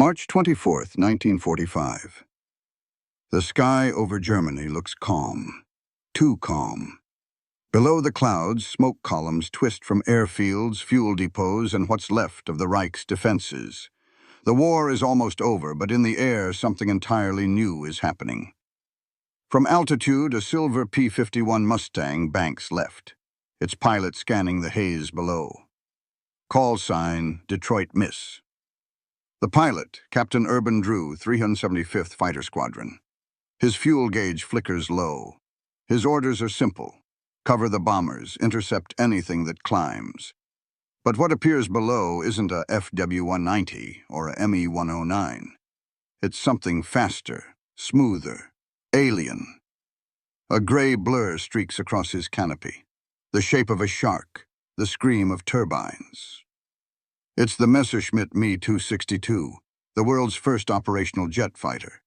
March 24, 1945. The sky over Germany looks calm. Too calm. Below the clouds, smoke columns twist from airfields, fuel depots, and what's left of the Reich's defenses. The war is almost over, but in the air, something entirely new is happening. From altitude, a silver P-51 Mustang banks left, its pilot scanning the haze below. Call sign, Detroit Miss. The pilot, Captain Urban Drew, 375th Fighter Squadron. His fuel gauge flickers low. His orders are simple. Cover the bombers, intercept anything that climbs. But what appears below isn't a FW-190 or a ME-109. It's something faster, smoother, alien. A gray blur streaks across his canopy, the shape of a shark, the scream of turbines. It's the Messerschmitt Me-262, the world's first operational jet fighter.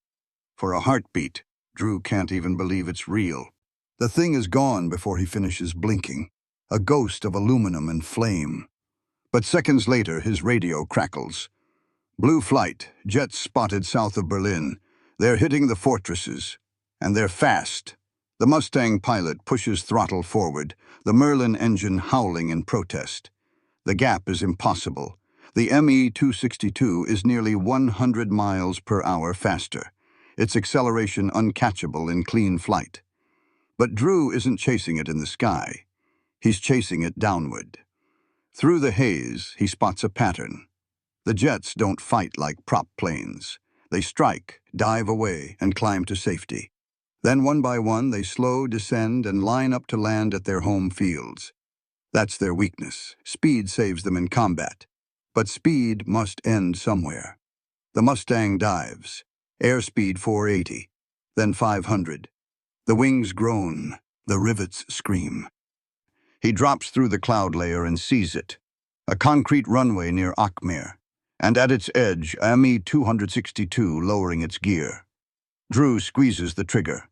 For a heartbeat, Drew can't even believe it's real. The thing is gone before he finishes blinking, a ghost of aluminum and flame. But seconds later, his radio crackles. Blue flight, jets spotted south of Berlin. They're hitting the fortresses, and they're fast. The Mustang pilot pushes throttle forward, the Merlin engine howling in protest. The gap is impossible. The Me-262 is nearly 100 miles per hour faster, its acceleration uncatchable in clean flight. But Drew isn't chasing it in the sky. He's chasing it downward. Through the haze, he spots a pattern. The jets don't fight like prop planes. They strike, dive away, and climb to safety. Then one by one, they slow, descend, and line up to land at their home fields. That's their weakness. Speed saves them in combat. But speed must end somewhere. The Mustang dives. Airspeed 480, then 500. The wings groan, the rivets scream. He drops through the cloud layer and sees it. A concrete runway near Achmer, and at its edge, a Me-262 lowering its gear. Drew squeezes the trigger.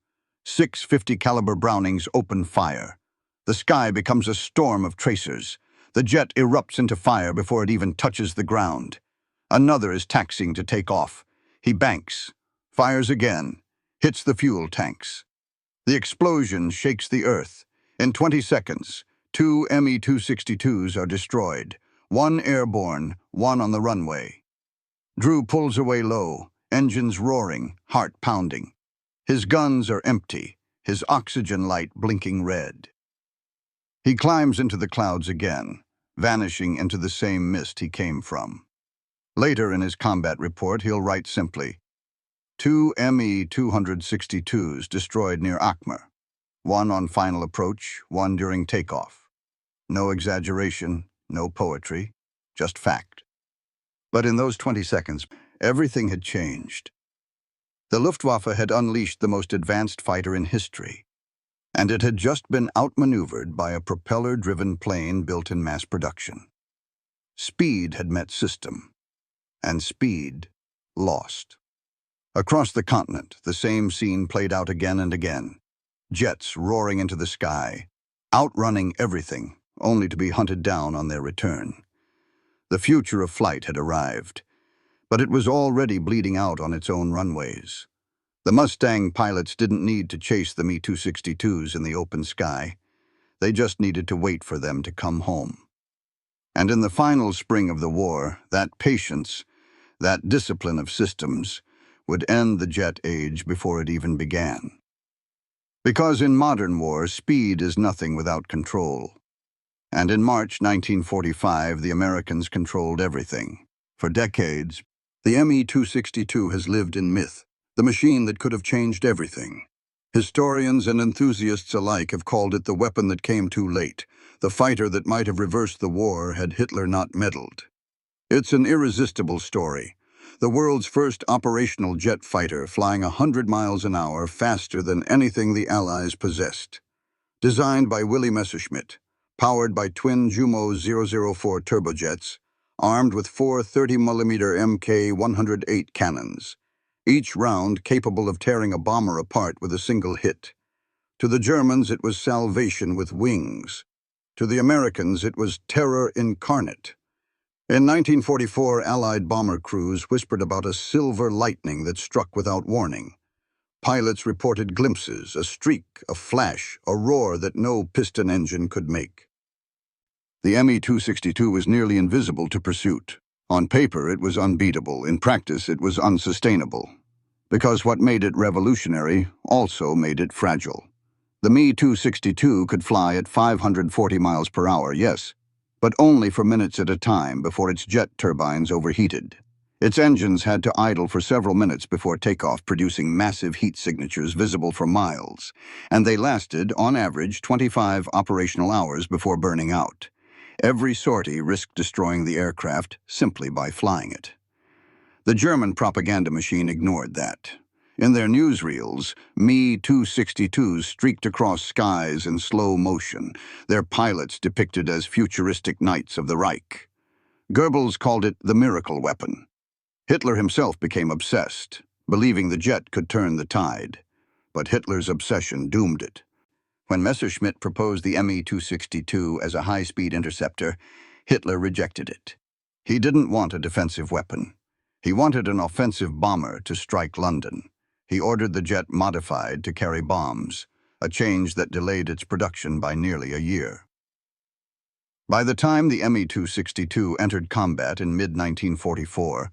650 caliber Brownings open fire. The sky becomes a storm of tracers. The jet erupts into fire before it even touches the ground. Another is taxiing to take off. He banks, fires again, hits the fuel tanks. The explosion shakes the earth. In 20 seconds, 2 Me-262s are destroyed, one airborne, one on the runway. Drew pulls away low, engines roaring, heart pounding. His guns are empty, his oxygen light blinking red. He climbs into the clouds again, vanishing into the same mist he came from. Later in his combat report, he'll write simply, 2 Me-262s destroyed near Achmer, one on final approach, one during takeoff. No exaggeration, no poetry, just fact. But in those 20 seconds, everything had changed. The Luftwaffe had unleashed the most advanced fighter in history, and it had just been outmaneuvered by a propeller-driven plane built in mass production. Speed had met system, and speed lost. Across the continent, the same scene played out again and again. Jets roaring into the sky, outrunning everything, only to be hunted down on their return. The future of flight had arrived, but it was already bleeding out on its own runways. The Mustang pilots didn't need to chase the Me-262s in the open sky. They just needed to wait for them to come home. And in the final spring of the war, that patience, that discipline of systems, would end the jet age before it even began. Because in modern war, speed is nothing without control. And in March 1945, the Americans controlled everything. For decades, the Me-262 has lived in myth, the machine that could have changed everything. Historians and enthusiasts alike have called it the weapon that came too late, the fighter that might have reversed the war had Hitler not meddled. It's an irresistible story. The world's first operational jet fighter flying 100 miles an hour faster than anything the Allies possessed. Designed by Willy Messerschmitt, powered by twin Jumo 004 turbojets, armed with 4 30mm Mk-108 cannons, each round capable of tearing a bomber apart with a single hit. To the Germans, it was salvation with wings. To the Americans, it was terror incarnate. In 1944, Allied bomber crews whispered about a silver lightning that struck without warning. Pilots reported glimpses, a streak, a flash, a roar that no piston engine could make. The Me-262 was nearly invisible to pursuit. On paper, it was unbeatable. In practice, it was unsustainable. Because what made it revolutionary also made it fragile. The Me-262 could fly at 540 miles per hour, yes, but only for minutes at a time before its jet turbines overheated. Its engines had to idle for several minutes before takeoff, producing massive heat signatures visible for miles, and they lasted, on average, 25 operational hours before burning out. Every sortie risked destroying the aircraft simply by flying it. The German propaganda machine ignored that. In their newsreels, Me-262s streaked across skies in slow motion, their pilots depicted as futuristic knights of the Reich. Goebbels called it the miracle weapon. Hitler himself became obsessed, believing the jet could turn the tide. But Hitler's obsession doomed it. When Messerschmitt proposed the Me-262 as a high-speed interceptor, Hitler rejected it. He didn't want a defensive weapon. He wanted an offensive bomber to strike London. He ordered the jet modified to carry bombs, a change that delayed its production by nearly a year. By the time the Me-262 entered combat in mid-1944,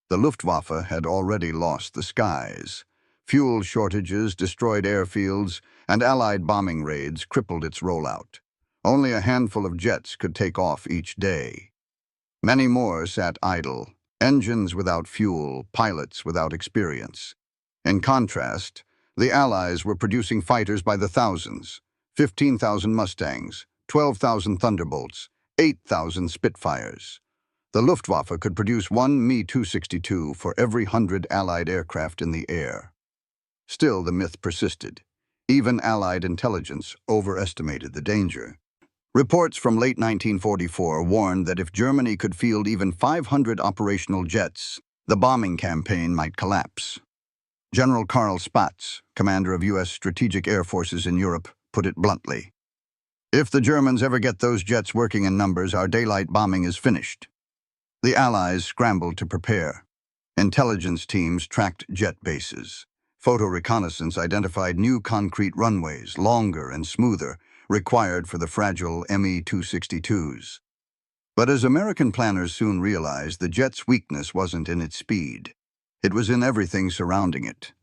the Luftwaffe had already lost the skies. Fuel shortages, destroyed airfields, and Allied bombing raids crippled its rollout. Only a handful of jets could take off each day. Many more sat idle, engines without fuel, pilots without experience. In contrast, the Allies were producing fighters by the thousands: 15,000 Mustangs, 12,000 Thunderbolts, 8,000 Spitfires. The Luftwaffe could produce one Me-262 for every 100 Allied aircraft in the air. Still, the myth persisted. Even Allied intelligence overestimated the danger. Reports from late 1944 warned that if Germany could field even 500 operational jets, the bombing campaign might collapse. General Karl Spaatz, commander of U.S. strategic air forces in Europe, put it bluntly. "If the Germans ever get those jets working in numbers, our daylight bombing is finished." The Allies scrambled to prepare. Intelligence teams tracked jet bases. Photo reconnaissance identified new concrete runways, longer and smoother, required for the fragile Me-262s. But as American planners soon realized, the jet's weakness wasn't in its speed. It was in everything surrounding it.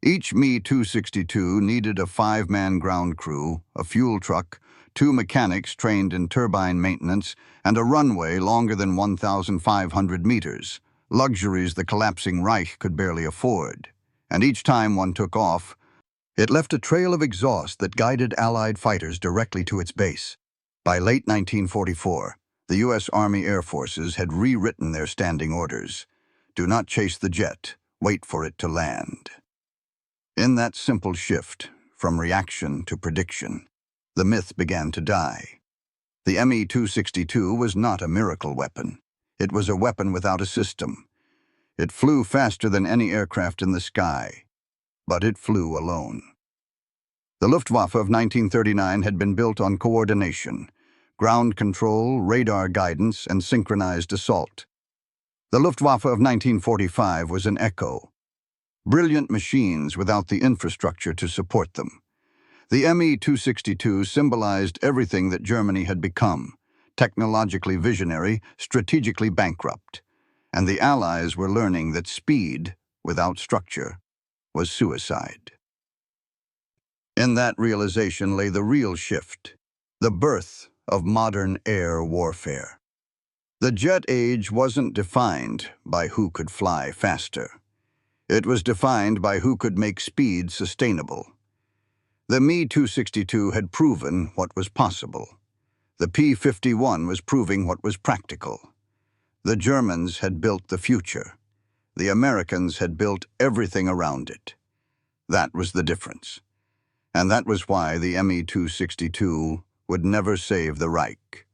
Each Me-262 needed a 5-man ground crew, a fuel truck, 2 mechanics trained in turbine maintenance, and a runway longer than 1,500 meters, luxuries the collapsing Reich could barely afford. And each time one took off, it left a trail of exhaust that guided Allied fighters directly to its base. By late 1944, the U.S. Army Air Forces had rewritten their standing orders. Do not chase the jet, wait for it to land. In that simple shift, from reaction to prediction, the myth began to die. The Me-262 was not a miracle weapon. It was a weapon without a system. It flew faster than any aircraft in the sky, but it flew alone. The Luftwaffe of 1939 had been built on coordination, ground control, radar guidance, and synchronized assault. The Luftwaffe of 1945 was an echo. Brilliant machines without the infrastructure to support them. The Me-262 symbolized everything that Germany had become: technologically visionary, strategically bankrupt. And the Allies were learning that speed, without structure, was suicide. In that realization lay the real shift, the birth of modern air warfare. The jet age wasn't defined by who could fly faster. It was defined by who could make speed sustainable. The Me-262 had proven what was possible. The P-51 was proving what was practical. The Germans had built the future. The Americans had built everything around it. That was the difference. And that was why the Me-262 would never save the Reich.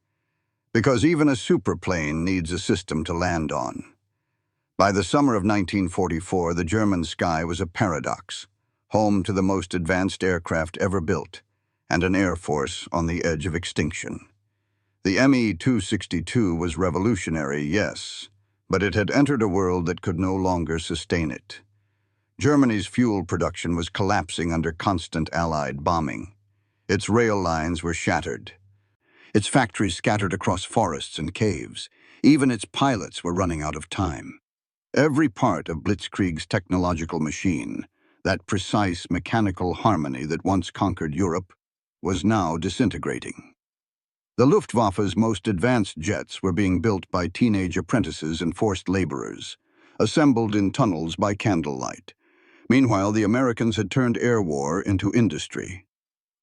Because even a superplane needs a system to land on. By the summer of 1944, the German sky was a paradox, home to the most advanced aircraft ever built, and an air force on the edge of extinction. The Me-262 was revolutionary, yes, but it had entered a world that could no longer sustain it. Germany's fuel production was collapsing under constant Allied bombing. Its rail lines were shattered. Its factories scattered across forests and caves. Even its pilots were running out of time. Every part of Blitzkrieg's technological machine, that precise mechanical harmony that once conquered Europe, was now disintegrating. The Luftwaffe's most advanced jets were being built by teenage apprentices and forced laborers, assembled in tunnels by candlelight. Meanwhile, the Americans had turned air war into industry.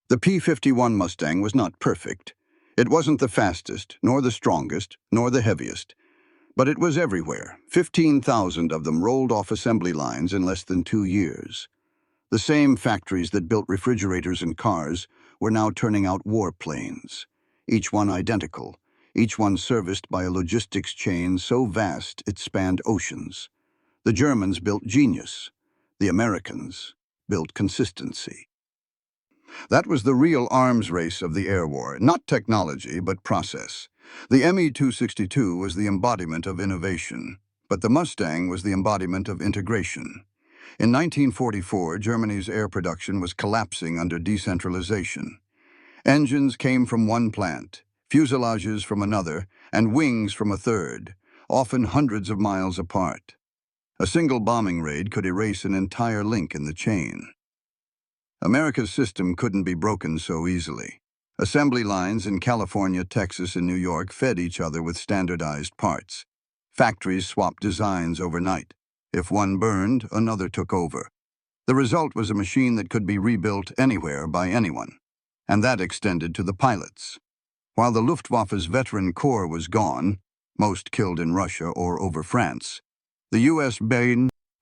The P-51 Mustang was not perfect. It wasn't the fastest, nor the strongest, nor the heaviest. But it was everywhere. 15,000 of them rolled off assembly lines in less than 2 years. The same factories that built refrigerators and cars were now turning out warplanes. Each one identical, each one serviced by a logistics chain so vast it spanned oceans. The Germans built genius. The Americans built consistency. That was the real arms race of the air war, not technology, but process. The Me-262 was the embodiment of innovation, but the Mustang was the embodiment of integration. In 1944, Germany's air production was collapsing under decentralization. Engines came from one plant, fuselages from another, and wings from a third, often hundreds of miles apart. A single bombing raid could erase an entire link in the chain. America's system couldn't be broken so easily. Assembly lines in California, Texas, and New York fed each other with standardized parts. Factories swapped designs overnight. If one burned, another took over. The result was a machine that could be rebuilt anywhere by anyone. And that extended to the pilots. While the Luftwaffe's veteran corps was gone, most killed in Russia or over France, the U.S.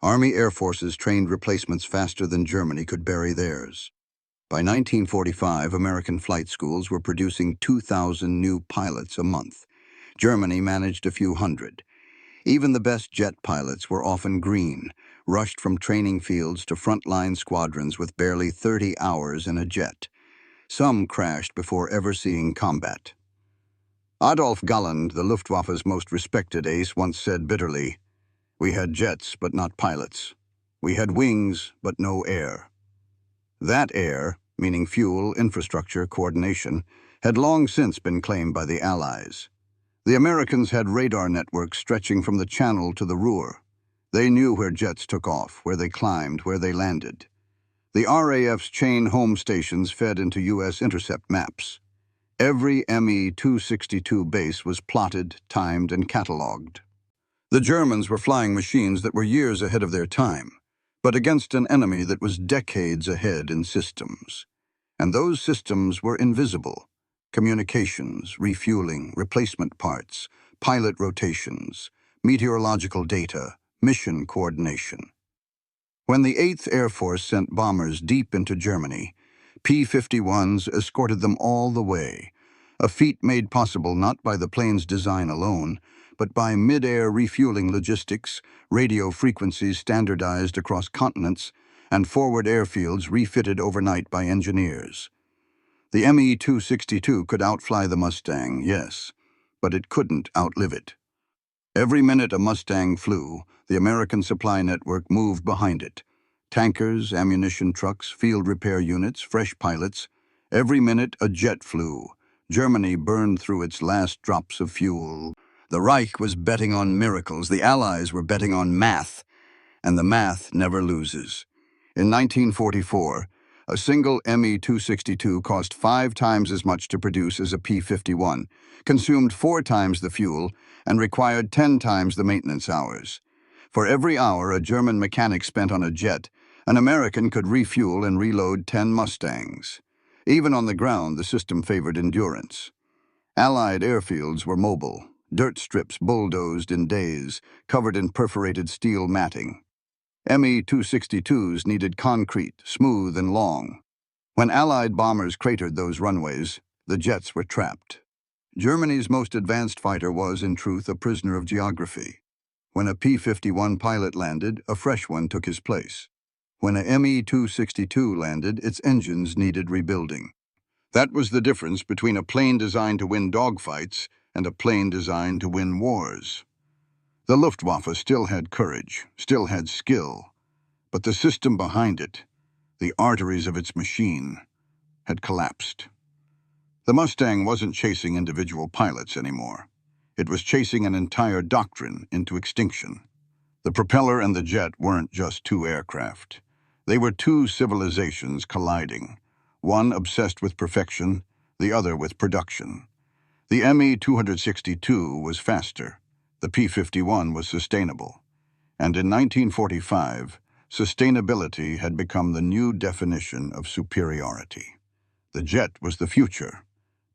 Army Air Forces trained replacements faster than Germany could bury theirs. By 1945, American flight schools were producing 2,000 new pilots a month. Germany managed a few hundred. Even the best jet pilots were often green, rushed from training fields to frontline squadrons with barely 30 hours in a jet. Some crashed before ever seeing combat. Adolf Galland, the Luftwaffe's most respected ace, once said bitterly, "We had jets, but not pilots. We had wings, but no air." That air, meaning fuel, infrastructure, coordination, had long since been claimed by the Allies. The Americans had radar networks stretching from the Channel to the Ruhr. They knew where jets took off, where they climbed, where they landed. The RAF's chain home stations fed into U.S. intercept maps. Every Me-262 base was plotted, timed, and catalogued. The Germans were flying machines that were years ahead of their time, but against an enemy that was decades ahead in systems. And those systems were invisible. Communications, refueling, replacement parts, pilot rotations, meteorological data, mission coordination. When the 8th Air Force sent bombers deep into Germany, P-51s escorted them all the way, a feat made possible not by the plane's design alone, but by mid-air refueling logistics, radio frequencies standardized across continents, and forward airfields refitted overnight by engineers. The Me-262 could outfly the Mustang, yes, but it couldn't outlive it. Every minute a Mustang flew, the American supply network moved behind it. Tankers, ammunition trucks, field repair units, fresh pilots. Every minute a jet flew. Germany burned through its last drops of fuel. The Reich was betting on miracles, the Allies were betting on math, and the math never loses. In 1944, a single Me-262 cost 5 times as much to produce as a P-51, consumed 4 times the fuel, and required 10 times the maintenance hours. For every hour a German mechanic spent on a jet, an American could refuel and reload 10 Mustangs. Even on the ground, the system favored endurance. Allied airfields were mobile, dirt strips bulldozed in days, covered in perforated steel matting. Me-262s needed concrete, smooth and long. When Allied bombers cratered those runways, the jets were trapped. Germany's most advanced fighter was, in truth, a prisoner of geography. When a P-51 pilot landed, a fresh one took his place. When a Me-262 landed, its engines needed rebuilding. That was the difference between a plane designed to win dogfights and a plane designed to win wars. The Luftwaffe still had courage, still had skill, but the system behind it, the arteries of its machine, had collapsed. The Mustang wasn't chasing individual pilots anymore. It was chasing an entire doctrine into extinction. The propeller and the jet weren't just two aircraft. They were two civilizations colliding, one obsessed with perfection, the other with production. The Me-262 was faster. The P-51 was sustainable. And in 1945, sustainability had become the new definition of superiority. The jet was the future,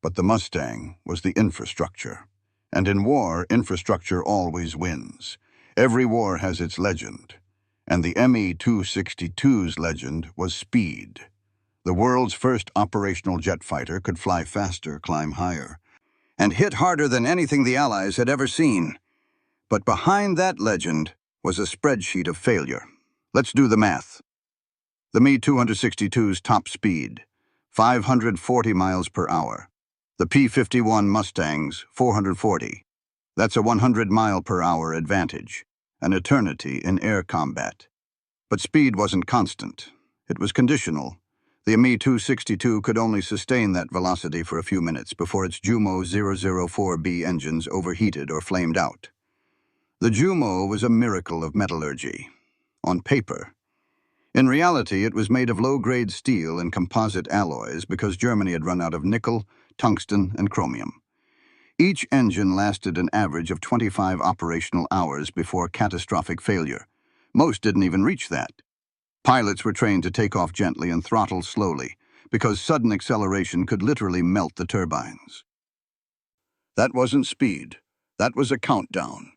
but the Mustang was the infrastructure. And in war, infrastructure always wins. Every war has its legend. And the Me-262's legend was speed. The world's first operational jet fighter could fly faster, climb higher, and hit harder than anything the Allies had ever seen. But behind that legend was a spreadsheet of failure. Let's do the math. The Me-262's top speed, 540 miles per hour. The P-51 Mustangs, 440. That's a 100-mile-per-hour advantage, an eternity in air combat. But speed wasn't constant. It was conditional. The Me-262 could only sustain that velocity for a few minutes before its Jumo 004B engines overheated or flamed out. The Jumo was a miracle of metallurgy. On paper. In reality, it was made of low-grade steel and composite alloys because Germany had run out of nickel, tungsten, and chromium. Each engine lasted an average of 25 operational hours before catastrophic failure. Most didn't even reach that. Pilots were trained to take off gently and throttle slowly because sudden acceleration could literally melt the turbines. That wasn't speed. That was a countdown.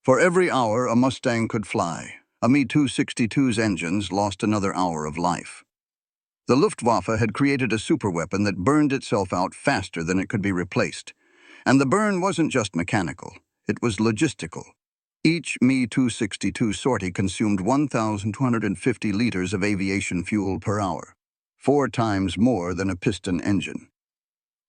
For every hour a Mustang could fly, a Me-262's engines lost another hour of life. The Luftwaffe had created a superweapon that burned itself out faster than it could be replaced. And the burn wasn't just mechanical, it was logistical. Each Me-262 sortie consumed 1,250 liters of aviation fuel per hour, 4 times more than a piston engine.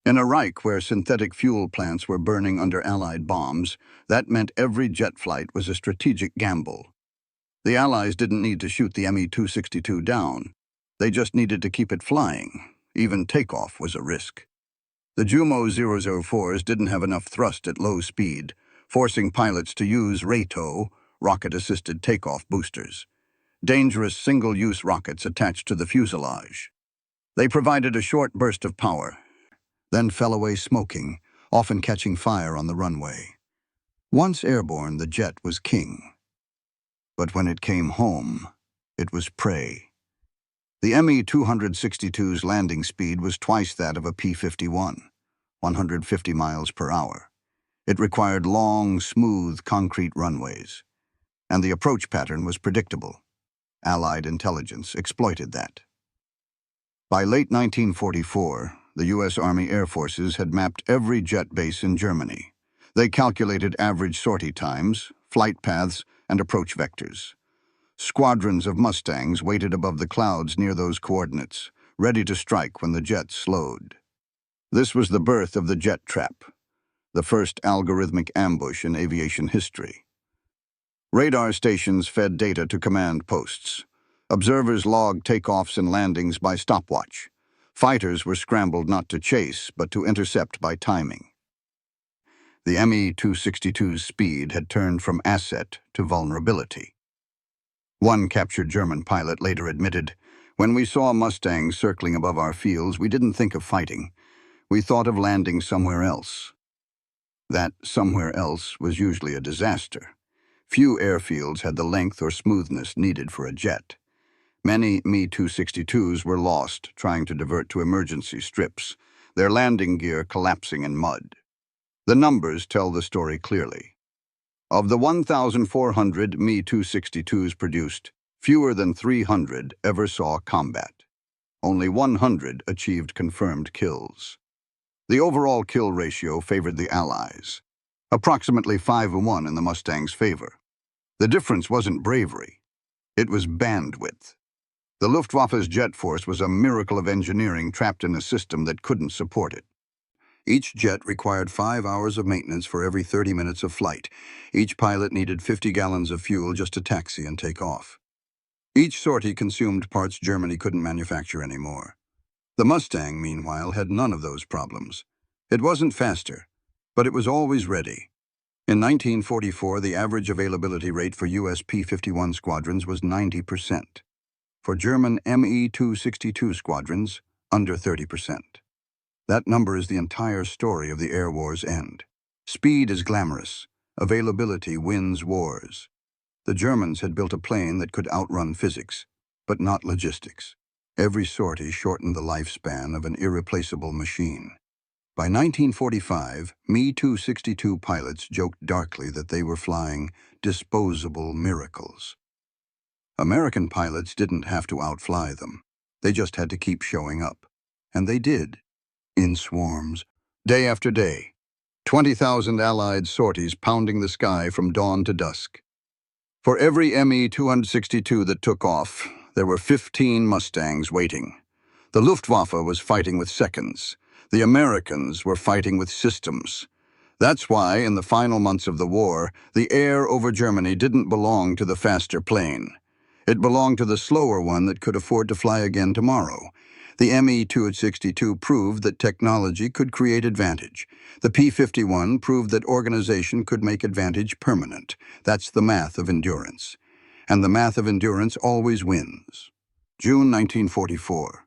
In a Reich where synthetic fuel plants were burning under Allied bombs, that meant every jet flight was a strategic gamble. The Allies didn't need to shoot the Me-262 down. They just needed to keep it flying. Even takeoff was a risk. The Jumo 004s didn't have enough thrust at low speed, forcing pilots to use RATO, rocket-assisted takeoff boosters, dangerous single-use rockets attached to the fuselage. They provided a short burst of power, then fell away smoking, often catching fire on the runway. Once airborne, the jet was king. But when it came home, it was prey. The Me-262's landing speed was twice that of a P-51, 150 miles per hour. It required long, smooth, concrete runways. And the approach pattern was predictable. Allied intelligence exploited that. By late 1944, the U.S. Army Air Forces had mapped every jet base in Germany. They calculated average sortie times, flight paths, and approach vectors. Squadrons of Mustangs waited above the clouds near those coordinates, ready to strike when the jets slowed. This was the birth of the jet trap, the first algorithmic ambush in aviation history. Radar stations fed data to command posts. Observers logged takeoffs and landings by stopwatch. Fighters were scrambled not to chase, but to intercept by timing. The Me-262's speed had turned from asset to vulnerability. One captured German pilot later admitted, "When we saw Mustangs circling above our fields, we didn't think of fighting. We thought of landing somewhere else." That somewhere else was usually a disaster. Few airfields had the length or smoothness needed for a jet. Many Me-262s were lost trying to divert to emergency strips, their landing gear collapsing in mud. The numbers tell the story clearly. Of the 1,400 Me-262s produced, fewer than 300 ever saw combat. Only 100 achieved confirmed kills. The overall kill ratio favored the Allies, approximately 5-1 in the Mustangs' favor. The difference wasn't bravery, it was bandwidth. The Luftwaffe's jet force was a miracle of engineering trapped in a system that couldn't support it. Each jet required 5 hours of maintenance for every 30 minutes of flight. Each pilot needed 50 gallons of fuel just to taxi and take off. Each sortie consumed parts Germany couldn't manufacture anymore. The Mustang, meanwhile, had none of those problems. It wasn't faster, but it was always ready. In 1944, the average availability rate for U.S. P-51 squadrons was 90%. For German Me-262 squadrons, under 30%. That number is the entire story of the air war's end. Speed is glamorous. Availability wins wars. The Germans had built a plane that could outrun physics, but not logistics. Every sortie shortened the lifespan of an irreplaceable machine. By 1945, Me-262 pilots joked darkly that they were flying disposable miracles. American pilots didn't have to outfly them. They just had to keep showing up. And they did. In swarms, day after day, 20,000 Allied sorties pounding the sky from dawn to dusk. For every Me-262 that took off, there were 15 Mustangs waiting. The Luftwaffe was fighting with seconds. The Americans were fighting with systems. That's why, in the final months of the war, the air over Germany didn't belong to the faster plane. It belonged to the slower one that could afford to fly again tomorrow. The Me-262 proved that technology could create advantage. The P-51 proved that organization could make advantage permanent. That's the math of endurance. And the math of endurance always wins. June 1944.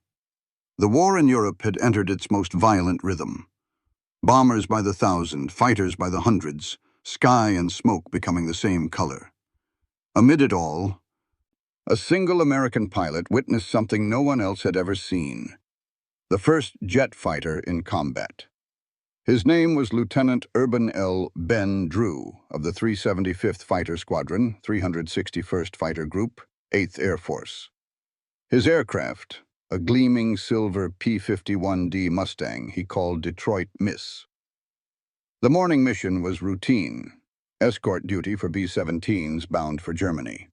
The war in Europe had entered its most violent rhythm. Bombers by the thousand, fighters by the hundreds, sky and smoke becoming the same color. Amid it all, a single American pilot witnessed something no one else had ever seen. The first jet fighter in combat. His name was Lieutenant Urban L. Ben Drew of the 375th Fighter Squadron, 361st Fighter Group, 8th Air Force. His aircraft, a gleaming silver P-51D Mustang he called Detroit Miss. The morning mission was routine, escort duty for B-17s bound for Germany.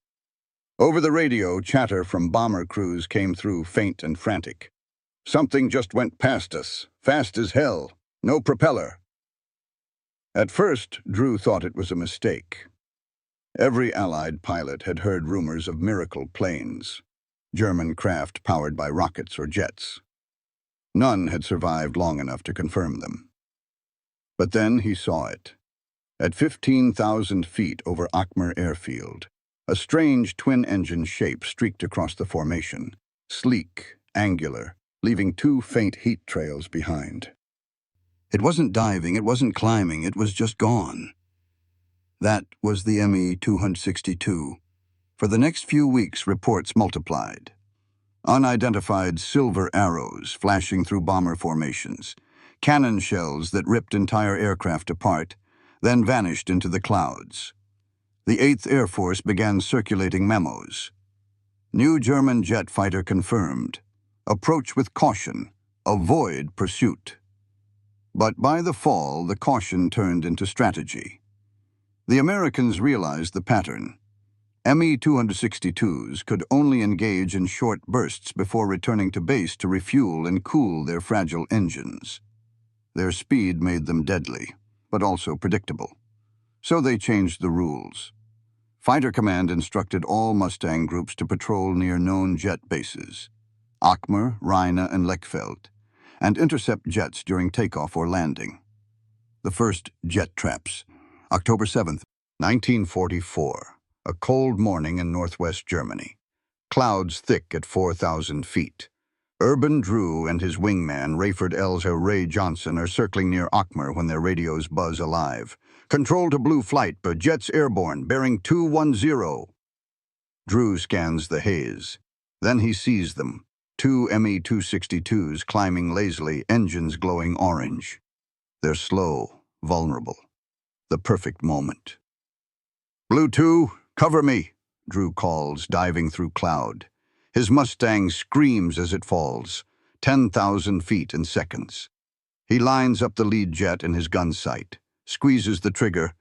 Over the radio, chatter from bomber crews came through, faint and frantic. Something just went past us, fast as hell, no propeller. At first, Drew thought it was a mistake. Every Allied pilot had heard rumors of miracle planes, German craft powered by rockets or jets. None had survived long enough to confirm them. But then he saw it. At 15,000 feet over Achmer airfield, a strange twin-engine shape streaked across the formation, sleek, angular, leaving 2 faint heat trails behind. It wasn't diving, it wasn't climbing, it was just gone. That was the Me-262. For the next few weeks, reports multiplied. Unidentified silver arrows flashing through bomber formations, cannon shells that ripped entire aircraft apart, then vanished into the clouds. The 8th Air Force began circulating memos. New German jet fighter confirmed. Approach with caution. Avoid pursuit. But by the fall, the caution turned into strategy. The Americans realized the pattern. Me-262s could only engage in short bursts before returning to base to refuel and cool their fragile engines. Their speed made them deadly, but also predictable. So they changed the rules. Fighter Command instructed all Mustang groups to patrol near known jet bases, Achmer, Rhine, and Lechfeld, and intercept jets during takeoff or landing. The first jet traps, October 7th, 1944, a cold morning in northwest Germany. Clouds thick at 4,000 feet. Urban Drew and his wingman, Rayford Elzer Ray Johnson, are circling near Achmer when their radios buzz alive. Control to blue flight, but jets airborne, bearing 210. Drew scans the haze. Then he sees them. 2 Me-262s climbing lazily, engines glowing orange. They're slow, vulnerable. The perfect moment. Blue 2, cover me, Drew calls, diving through cloud. His Mustang screams as it falls, 10,000 feet in seconds. He lines up the lead jet in his gun sight, squeezes the trigger,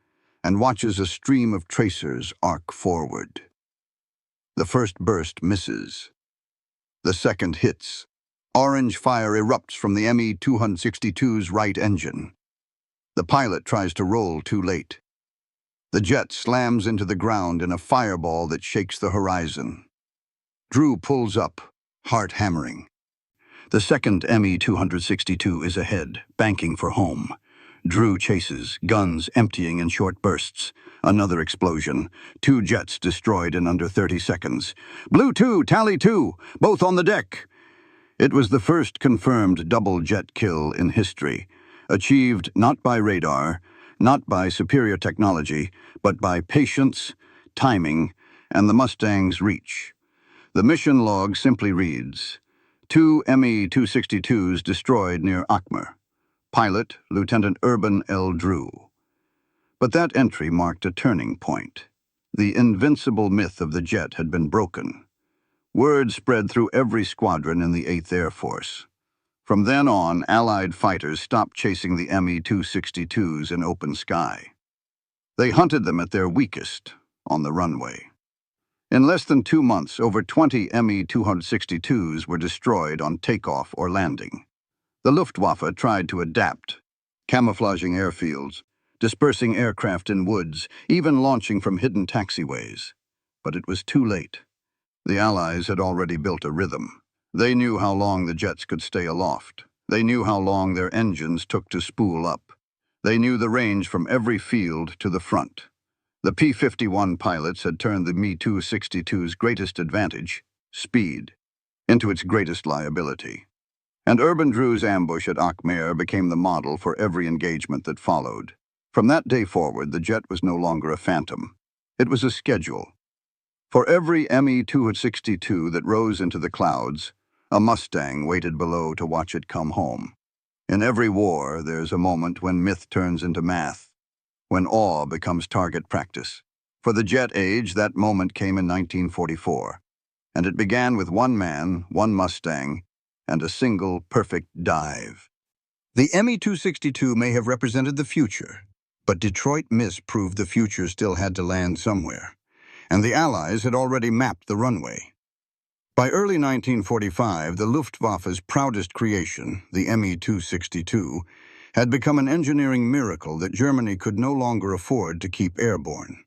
and watches a stream of tracers arc forward. The first burst misses. The second hits. Orange fire erupts from the Me-262's right engine. The pilot tries to roll too late. The jet slams into the ground in a fireball that shakes the horizon. Drew pulls up, heart hammering. The second Me-262 is ahead, banking for home. Drew chases, guns emptying in short bursts. Another explosion. 2 jets destroyed in under 30 seconds. Blue 2, tally 2, both on the deck. It was the first confirmed double jet kill in history, achieved not by radar, not by superior technology, but by patience, timing, and the Mustang's reach. The mission log simply reads, 2 Me-262s destroyed near Achmer. Pilot, Lieutenant Urban L. Drew. But that entry marked a turning point. The invincible myth of the jet had been broken. Word spread through every squadron in the 8th Air Force. From then on, Allied fighters stopped chasing the Me-262s in open sky. They hunted them at their weakest, on the runway. In less than 2 months, over 20 Me-262s were destroyed on takeoff or landing. The Luftwaffe tried to adapt, camouflaging airfields, dispersing aircraft in woods, even launching from hidden taxiways. But it was too late. The Allies had already built a rhythm. They knew how long the jets could stay aloft. They knew how long their engines took to spool up. They knew the range from every field to the front. The P-51 pilots had turned the Me-262's greatest advantage, speed, into its greatest liability. And Urban Drew's ambush at Achmer became the model for every engagement that followed. From that day forward, the jet was no longer a phantom. It was a schedule. For every Me-262 that rose into the clouds, a Mustang waited below to watch it come home. In every war, there's a moment when myth turns into math, when awe becomes target practice. For the jet age, that moment came in 1944, and it began with one man, one Mustang, and a single perfect dive. The Me-262 may have represented the future, but Detroit Miss proved the future still had to land somewhere, and the Allies had already mapped the runway. By early 1945, the Luftwaffe's proudest creation, the Me-262, had become an engineering miracle that Germany could no longer afford to keep airborne.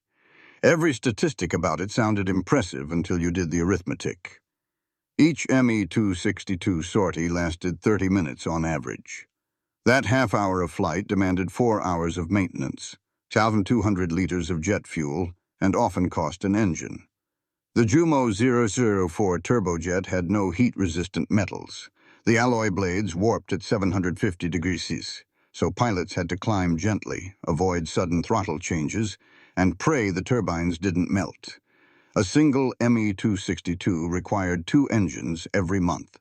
Every statistic about it sounded impressive until you did the arithmetic. Each Me-262 sortie lasted 30 minutes on average. That half hour of flight demanded 4 hours of maintenance, 1,200 liters of jet fuel, and often cost an engine. The Jumo 004 turbojet had no heat-resistant metals. The alloy blades warped at 750 degrees Celsius, so pilots had to climb gently, avoid sudden throttle changes, and pray the turbines didn't melt. A single Me-262 required 2 engines every month.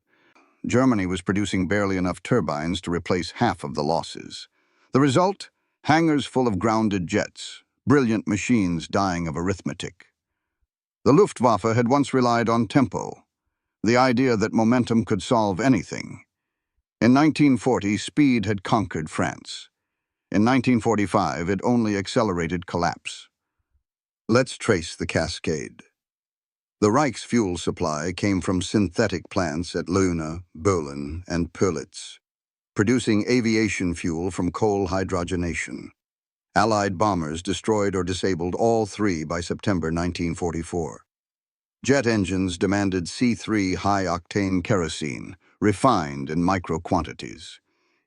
Germany was producing barely enough turbines to replace half of the losses. The result? Hangars full of grounded jets, brilliant machines dying of arithmetic. The Luftwaffe had once relied on tempo, the idea that momentum could solve anything. In 1940, speed had conquered France. In 1945, it only accelerated collapse. Let's trace the cascade. The Reich's fuel supply came from synthetic plants at Luna, Berlin, and Pörlitz, producing aviation fuel from coal hydrogenation. Allied bombers destroyed or disabled all 3 by September 1944. Jet engines demanded C3 high-octane kerosene, refined in micro quantities.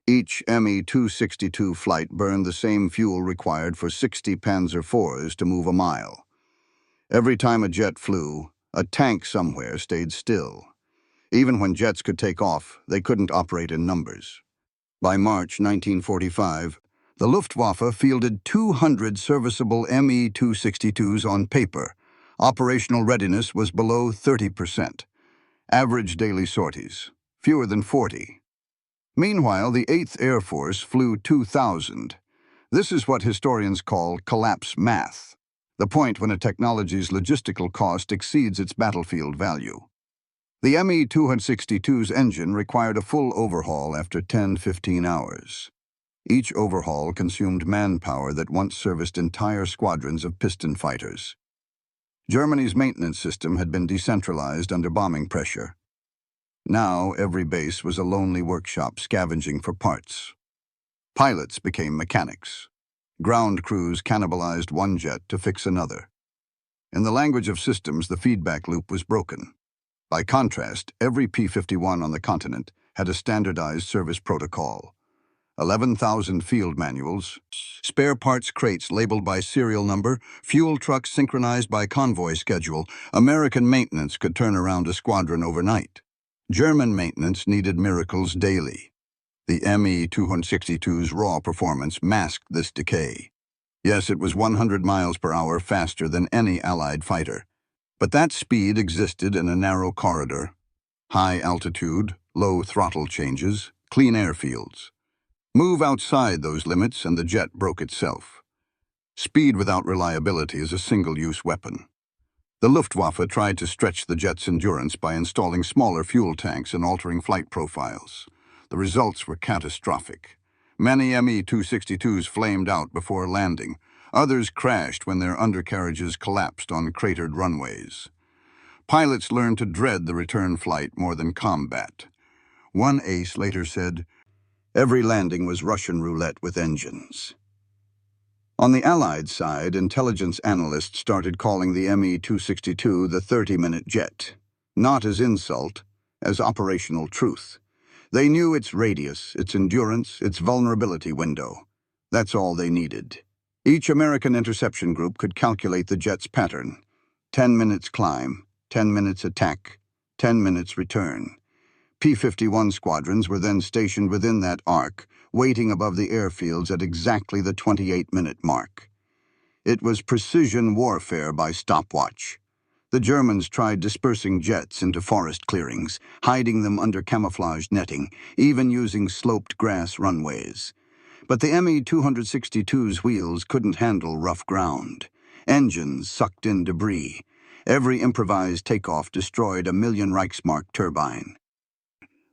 Each Me-262 flight burned the same fuel required for 60 Panzer IVs to move a mile. Every time a jet flew, a tank somewhere stayed still. Even when jets could take off, they couldn't operate in numbers. By March 1945, the Luftwaffe fielded 200 serviceable Me-262s on paper. Operational readiness was below 30%. Average daily sorties, fewer than 40. Meanwhile, the 8th Air Force flew 2,000. This is what historians call collapse math, the point when a technology's logistical cost exceeds its battlefield value. The Me-262's engine required a full overhaul after 10-15 hours. Each overhaul consumed manpower that once serviced entire squadrons of piston fighters. Germany's maintenance system had been decentralized under bombing pressure. Now every base was a lonely workshop scavenging for parts. Pilots became mechanics. Ground crews cannibalized one jet to fix another. In the language of systems, the feedback loop was broken. By contrast, every P-51 on the continent had a standardized service protocol. 11,000 field manuals, spare parts crates labeled by serial number, fuel trucks synchronized by convoy schedule. American maintenance could turn around a squadron overnight. German maintenance needed miracles daily. The Me-262's raw performance masked this decay. Yes, it was 100 miles per hour faster than any Allied fighter. But that speed existed in a narrow corridor. High altitude, low throttle changes, clean airfields. Move outside those limits and the jet broke itself. Speed without reliability is a single-use weapon. The Luftwaffe tried to stretch the jet's endurance by installing smaller fuel tanks and altering flight profiles. The results were catastrophic. Many Me-262s flamed out before landing. Others crashed when their undercarriages collapsed on cratered runways. Pilots learned to dread the return flight more than combat. One ace later said, "Every landing was Russian roulette with engines." On the Allied side, intelligence analysts started calling the Me-262 the 30-minute jet, not as insult, as operational truth. They knew its radius, its endurance, its vulnerability window. That's all they needed. Each American interception group could calculate the jet's pattern. 10 minutes climb, 10 minutes attack, 10 minutes return. P-51 squadrons were then stationed within that arc, waiting above the airfields at exactly the 28-minute mark. It was precision warfare by stopwatch. The Germans tried dispersing jets into forest clearings, hiding them under camouflaged netting, even using sloped grass runways. But the Me-262's wheels couldn't handle rough ground. Engines sucked in debris. Every improvised takeoff destroyed a 1,000,000 Reichsmark turbine.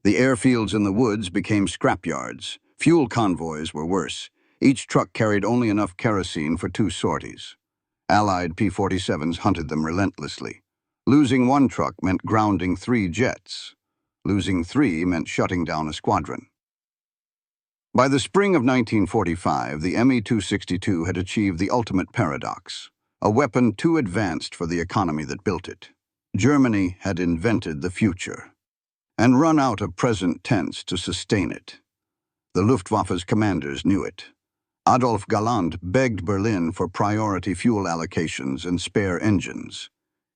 The airfields in the woods became scrapyards. Fuel convoys were worse. Each truck carried only enough kerosene for 2 sorties. Allied P-47s hunted them relentlessly. Losing one truck meant grounding 3 jets. Losing 3 meant shutting down a squadron. By the spring of 1945, the Me-262 had achieved the ultimate paradox, a weapon too advanced for the economy that built it. Germany had invented the future and run out of present tense to sustain it. The Luftwaffe's commanders knew it. Adolf Galland begged Berlin for priority fuel allocations and spare engines.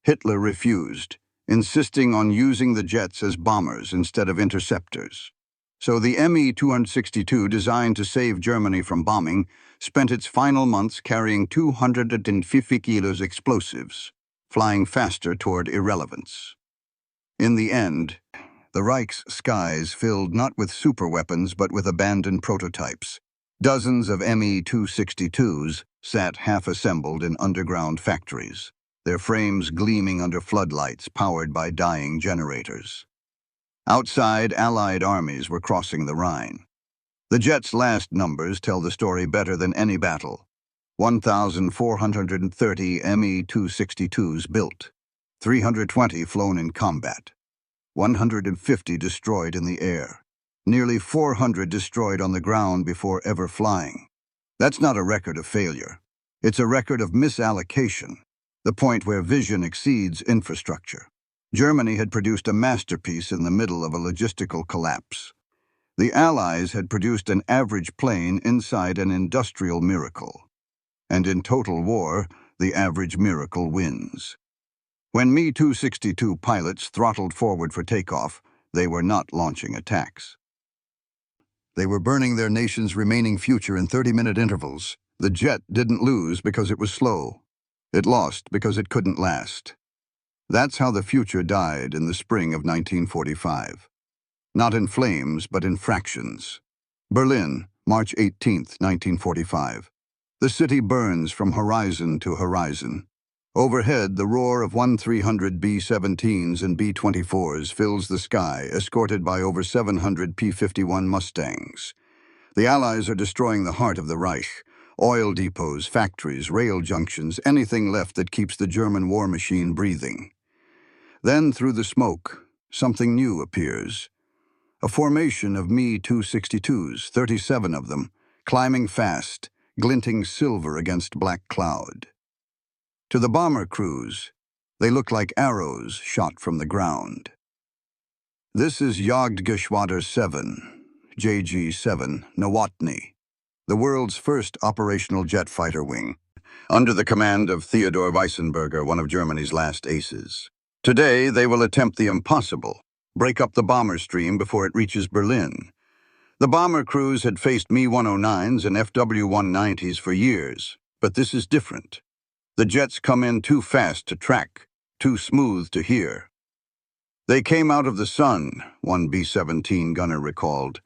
Hitler refused, insisting on using the jets as bombers instead of interceptors. So the Me-262, designed to save Germany from bombing, spent its final months carrying 250 kilos explosives, flying faster toward irrelevance. In the end, the Reich's skies filled not with superweapons but with abandoned prototypes. Dozens of Me-262s sat half-assembled in underground factories, their frames gleaming under floodlights powered by dying generators. Outside, Allied armies were crossing the Rhine. The jet's last numbers tell the story better than any battle. 1,430 Me-262s built, 320 flown in combat, 150 destroyed in the air, nearly 400 destroyed on the ground before ever flying. That's not a record of failure. It's a record of misallocation, the point where vision exceeds infrastructure. Germany had produced a masterpiece in the middle of a logistical collapse. The Allies had produced an average plane inside an industrial miracle. And in total war, the average miracle wins. When Me-262 pilots throttled forward for takeoff, they were not launching attacks. They were burning their nation's remaining future in 30-minute intervals. The jet didn't lose because it was slow. It lost because it couldn't last. That's how the future died in the spring of 1945. Not in flames, but in fractions. Berlin, March 18, 1945. The city burns from horizon to horizon. Overhead, the roar of 1,300 B-17s and B-24s fills the sky, escorted by over 700 P-51 Mustangs. The Allies are destroying the heart of the Reich. Oil depots, factories, rail junctions, anything left that keeps the German war machine breathing. Then, through the smoke, something new appears. A formation of Me-262s, 37 of them, climbing fast, glinting silver against black cloud. To the bomber crews, they look like arrows shot from the ground. This is Jagdgeschwader 7, JG-7, Nowotny, the world's first operational jet fighter wing, under the command of Theodor Weissenberger, one of Germany's last aces. Today, they will attempt the impossible, break up the bomber stream before it reaches Berlin. The bomber crews had faced Me-109s and FW-190s for years, but this is different. The jets come in too fast to track, too smooth to hear. They came out of the sun, one B-17 gunner recalled.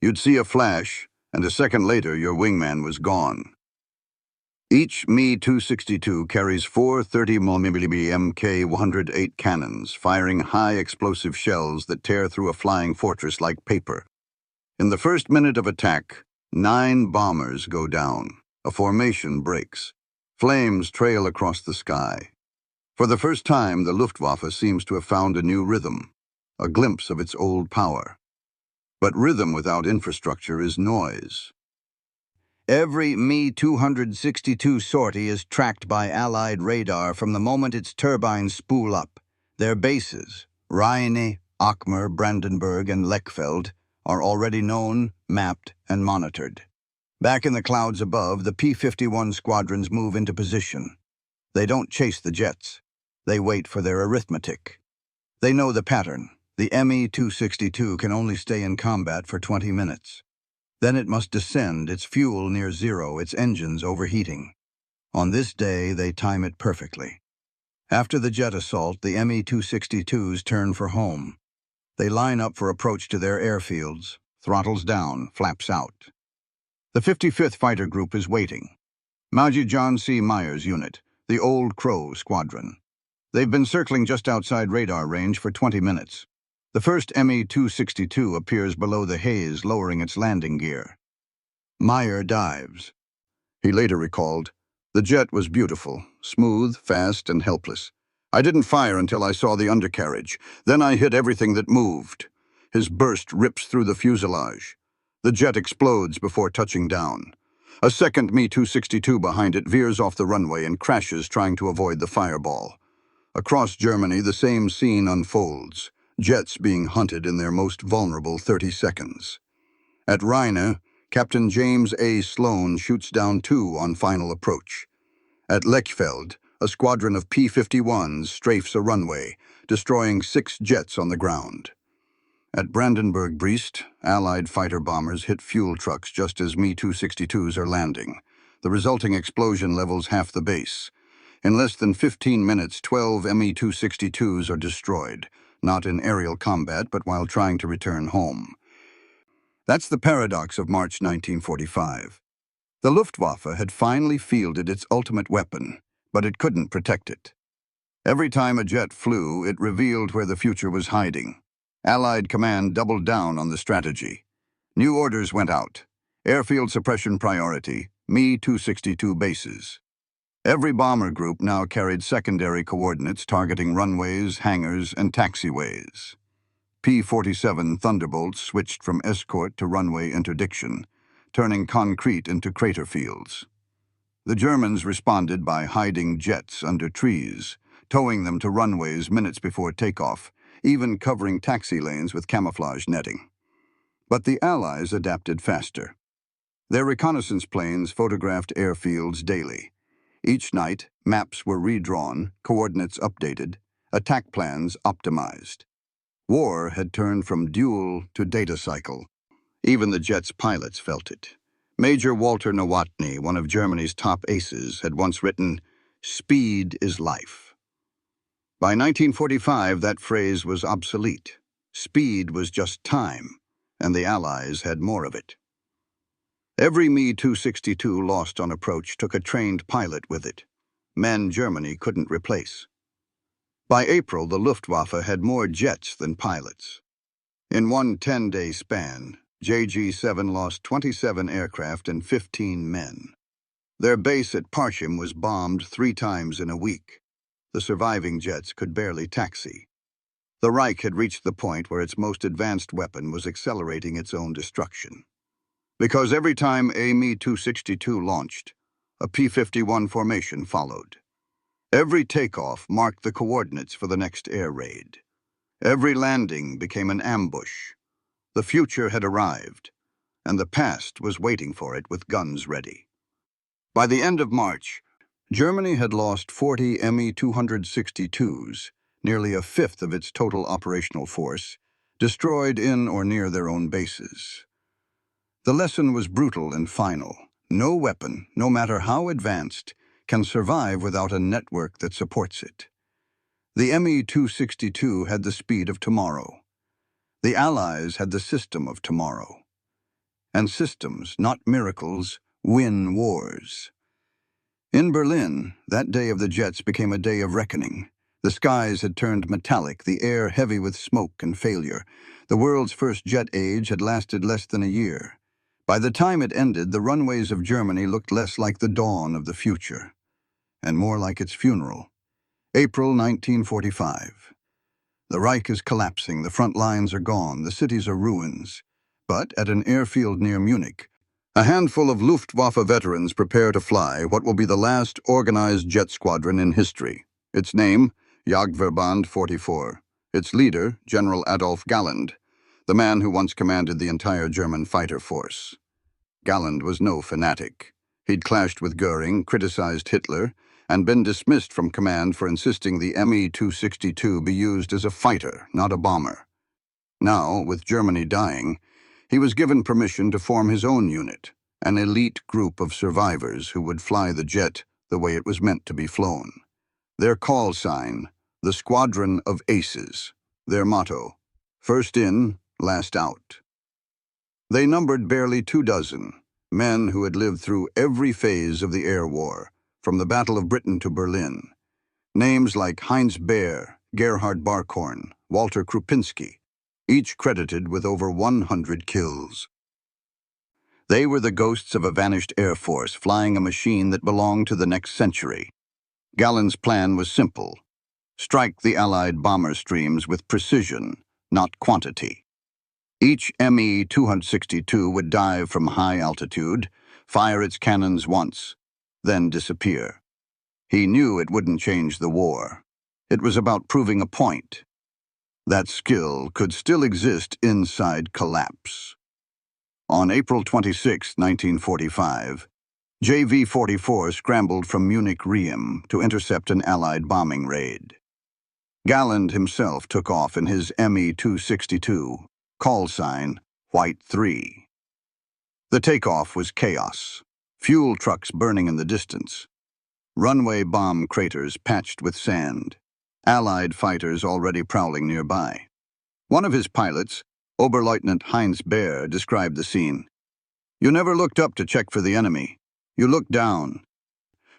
You'd see a flash, and a second later your wingman was gone. Each Me-262 carries four 30mm Mk-108 cannons, firing high explosive shells that tear through a flying fortress like paper. In the first minute of attack, 9 bombers go down. A formation breaks. Flames trail across the sky. For the first time, the Luftwaffe seems to have found a new rhythm, a glimpse of its old power. But rhythm without infrastructure is noise. Every Me-262 sortie is tracked by Allied radar from the moment its turbines spool up. Their bases, Rheine, Achmer, Brandenburg, and Lechfeld, are already known, mapped, and monitored. Back in the clouds above, the P-51 squadrons move into position. They don't chase the jets. They wait for their arithmetic. They know the pattern. The Me-262 can only stay in combat for 20 minutes. Then it must descend, its fuel near zero, its engines overheating. On this day, they time it perfectly. After the jet assault, the Me-262s turn for home. They line up for approach to their airfields, throttles down, flaps out. The 55th Fighter Group is waiting. Major John C. Myers' unit, the Old Crow Squadron. They've been circling just outside radar range for 20 minutes. The first Me-262 appears below the haze, lowering its landing gear. Meyer dives. He later recalled, "The jet was beautiful, smooth, fast, and helpless. I didn't fire until I saw the undercarriage. Then I hit everything that moved. His burst rips through the fuselage. The jet explodes before touching down. A second Me-262 behind it veers off the runway and crashes trying to avoid the fireball. Across Germany, the same scene unfolds, jets being hunted in their most vulnerable 30 seconds. At Rheine, Captain James A. Sloan shoots down 2 on final approach. At Lechfeld, a squadron of P-51s strafes a runway, destroying 6 jets on the ground. At Brandenburg-Brest, Allied fighter bombers hit fuel trucks just as Me-262s are landing. The resulting explosion levels half the base. In less than 15 minutes, 12 Me-262s are destroyed, not in aerial combat, but while trying to return home. That's the paradox of March 1945. The Luftwaffe had finally fielded its ultimate weapon, but it couldn't protect it. Every time a jet flew, it revealed where the future was hiding. Allied command doubled down on the strategy. New orders went out. Airfield suppression priority, Me-262 bases. Every bomber group now carried secondary coordinates targeting runways, hangars, and taxiways. P-47 Thunderbolts switched from escort to runway interdiction, turning concrete into crater fields. The Germans responded by hiding jets under trees, towing them to runways minutes before takeoff, even covering taxi lanes with camouflage netting. But the Allies adapted faster. Their reconnaissance planes photographed airfields daily. Each night, maps were redrawn, coordinates updated, attack plans optimized. War had turned from duel to data cycle. Even the jet's pilots felt it. Major Walter Nowotny, one of Germany's top aces, had once written, "Speed is life." By 1945, that phrase was obsolete. Speed was just time, and the Allies had more of it. Every Me-262 lost on approach took a trained pilot with it, men Germany couldn't replace. By April, the Luftwaffe had more jets than pilots. In one 10-day span, JG-7 lost 27 aircraft and 15 men. Their base at Parchim was bombed 3 times in a week. The surviving jets could barely taxi. The Reich had reached the point where its most advanced weapon was accelerating its own destruction. Because every time a Me-262 launched, a P-51 formation followed. Every takeoff marked the coordinates for the next air raid. Every landing became an ambush. The future had arrived, and the past was waiting for it with guns ready. By the end of March, Germany had lost 40 Me-262s, nearly a fifth of its total operational force, destroyed in or near their own bases. The lesson was brutal and final. No weapon, no matter how advanced, can survive without a network that supports it. The Me-262 had the speed of tomorrow. The Allies had the system of tomorrow. And systems, not miracles, win wars. In Berlin, that day of the jets became a day of reckoning. The skies had turned metallic, the air heavy with smoke and failure. The world's first jet age had lasted less than a year. By the time it ended, the runways of Germany looked less like the dawn of the future, and more like its funeral. April 1945. The Reich is collapsing, the front lines are gone, the cities are ruins. But at an airfield near Munich, a handful of Luftwaffe veterans prepare to fly what will be the last organized jet squadron in history. Its name, Jagdverband 44. Its leader, General Adolf Galland, the man who once commanded the entire German fighter force. Galland was no fanatic. He'd clashed with Goering, criticized Hitler, and been dismissed from command for insisting the Me-262 be used as a fighter, not a bomber. Now, with Germany dying, he was given permission to form his own unit, an elite group of survivors who would fly the jet the way it was meant to be flown. Their call sign, the Squadron of Aces. Their motto, first in, last out. They numbered barely 24, men who had lived through every phase of the air war, from the Battle of Britain to Berlin. Names like Heinz Baer, Gerhard Barkhorn, Walter Krupinski, each credited with over 100 kills. They were the ghosts of a vanished air force flying a machine that belonged to the next century. Galland's plan was simple: strike the Allied bomber streams with precision, not quantity. Each Me-262 would dive from high altitude, fire its cannons once, then disappear. He knew it wouldn't change the war. It was about proving a point. That skill could still exist inside collapse. On April 26, 1945, JV-44 scrambled from Munich-Riem to intercept an Allied bombing raid. Galland himself took off in his Me-262, call sign White 3. The takeoff was chaos. Fuel trucks burning in the distance. Runway bomb craters patched with sand. Allied fighters already prowling nearby. One of his pilots, Oberleutnant Heinz Baer, described the scene. "You never looked up to check for the enemy. You looked down,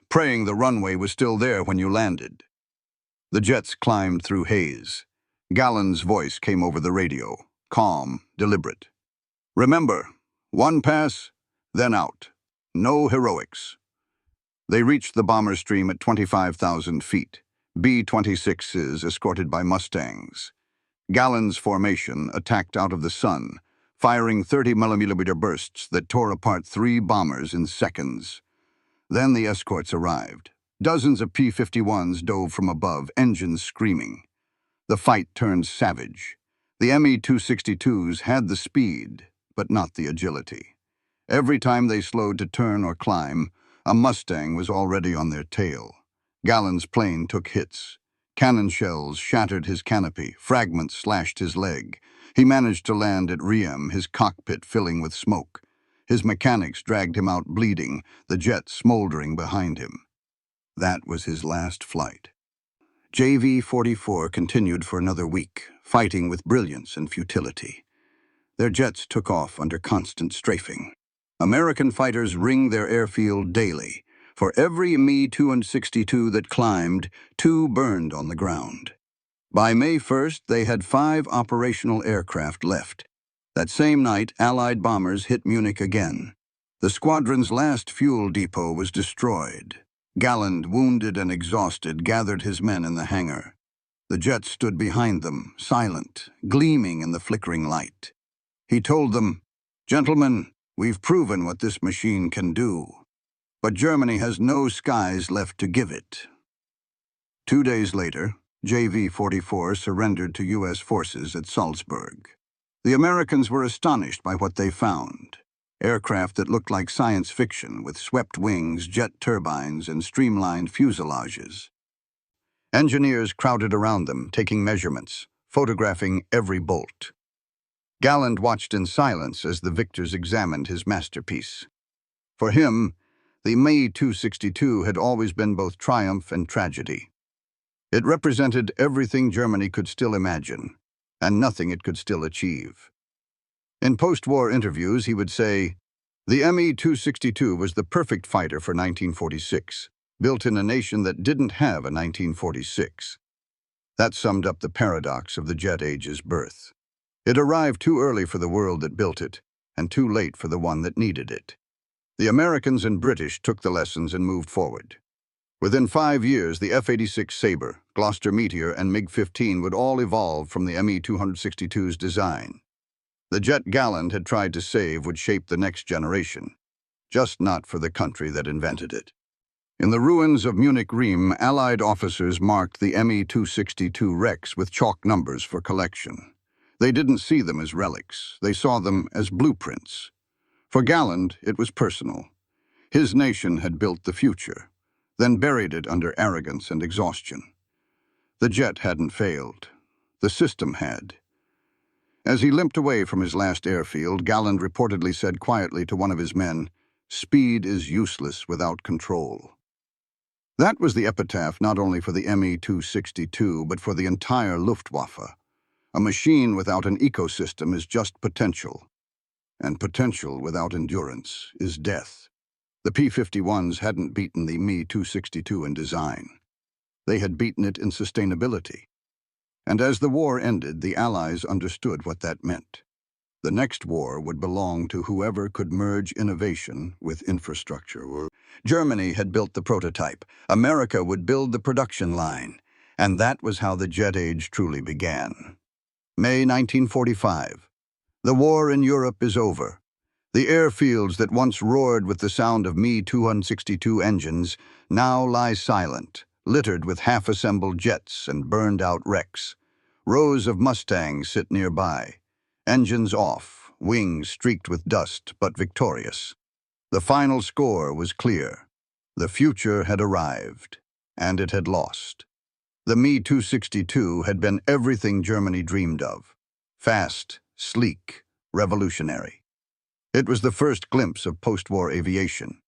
praying the runway was still there when you landed." The jets climbed through haze. Galland's voice came over the radio, calm, deliberate. "Remember, one pass, then out. No heroics." They reached the bomber stream at 25,000 feet. B-26s escorted by Mustangs. Galland's formation attacked out of the sun, firing 30mm bursts that tore apart 3 bombers in seconds. Then the escorts arrived. Dozens of P-51s dove from above, engines screaming. The fight turned savage. The Me-262s had the speed, but not the agility. Every time they slowed to turn or climb, a Mustang was already on their tail. Galland's plane took hits. Cannon shells shattered his canopy, fragments slashed his leg. He managed to land at Riem, his cockpit filling with smoke. His mechanics dragged him out bleeding, the jet smoldering behind him. That was his last flight. JV-44 continued for another week, fighting with brilliance and futility. Their jets took off under constant strafing. American fighters ringed their airfield daily. For every Me-262 that climbed, 2 burned on the ground. By May 1st, they had 5 operational aircraft left. That same night, Allied bombers hit Munich again. The squadron's last fuel depot was destroyed. Galland, wounded and exhausted, gathered his men in the hangar. The jet stood behind them, silent, gleaming in the flickering light. He told them, "Gentlemen, we've proven what this machine can do, but Germany has no skies left to give it." 2 days later, JV-44 surrendered to U.S. forces at Salzburg. The Americans were astonished by what they found. Aircraft that looked like science fiction, with swept wings, jet turbines, and streamlined fuselages. Engineers crowded around them, taking measurements, photographing every bolt. Galland watched in silence as the victors examined his masterpiece. For him, the Me-262 had always been both triumph and tragedy. It represented everything Germany could still imagine, and nothing it could still achieve. In post-war interviews, he would say, "The Me-262 was the perfect fighter for 1946, built in a nation that didn't have a 1946. That summed up the paradox of the jet age's birth. It arrived too early for the world that built it, and too late for the one that needed it. The Americans and British took the lessons and moved forward. Within 5 years, the F-86 Sabre, Gloster Meteor, and MiG-15 would all evolve from the Me-262's design. The jet Galland had tried to save would shape the next generation, just not for the country that invented it." In the ruins of Munich Riem, Allied officers marked the Me-262 wrecks with chalk numbers for collection. They didn't see them as relics. They saw them as blueprints. For Galland, it was personal. His nation had built the future, then buried it under arrogance and exhaustion. The jet hadn't failed. The system had. As he limped away from his last airfield, Galland reportedly said quietly to one of his men, "Speed is useless without control." That was the epitaph not only for the Me-262, but for the entire Luftwaffe. A machine without an ecosystem is just potential, and potential without endurance is death. The P-51s hadn't beaten the Me-262 in design. They had beaten it in sustainability. And as the war ended, the Allies understood what that meant. The next war would belong to whoever could merge innovation with infrastructure. Germany had built the prototype. America would build the production line. And that was how the jet age truly began. May 1945. The war in Europe is over. The airfields that once roared with the sound of Me-262 engines now lie silent, littered with half-assembled jets and burned-out wrecks. Rows of Mustangs sit nearby, engines off, wings streaked with dust, but victorious. The final score was clear. The future had arrived, and it had lost. The Me-262 had been everything Germany dreamed of. Fast, sleek, revolutionary. It was the first glimpse of post-war aviation,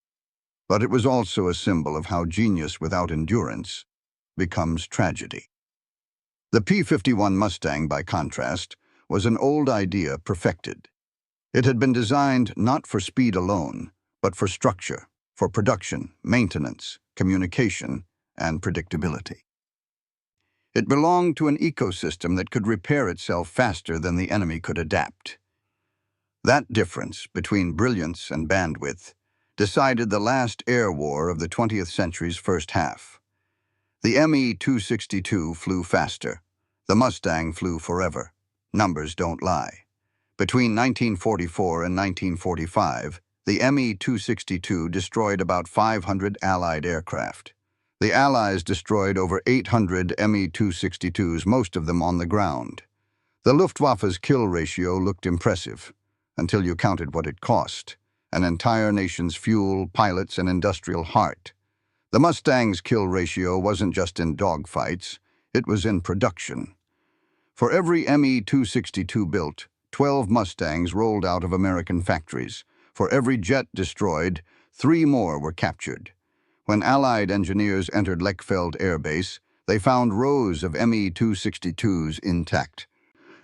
but it was also a symbol of how genius without endurance becomes tragedy. The P-51 Mustang, by contrast, was an old idea perfected. It had been designed not for speed alone, but for structure, for production, maintenance, communication, and predictability. It belonged to an ecosystem that could repair itself faster than the enemy could adapt. That difference between brilliance and bandwidth decided the last air war of the 20th century's first half. The Me-262 flew faster. The Mustang flew forever. Numbers don't lie. Between 1944 and 1945, the Me-262 destroyed about 500 Allied aircraft. The Allies destroyed over 800 Me-262s, most of them on the ground. The Luftwaffe's kill ratio looked impressive, until you counted what it cost: an entire nation's fuel, pilots, and industrial heart. The Mustang's kill ratio wasn't just in dogfights, it was in production. For every Me-262 built, 12 Mustangs rolled out of American factories. For every jet destroyed, 3 more were captured. When Allied engineers entered Lechfeld Air Base, they found rows of Me-262s intact,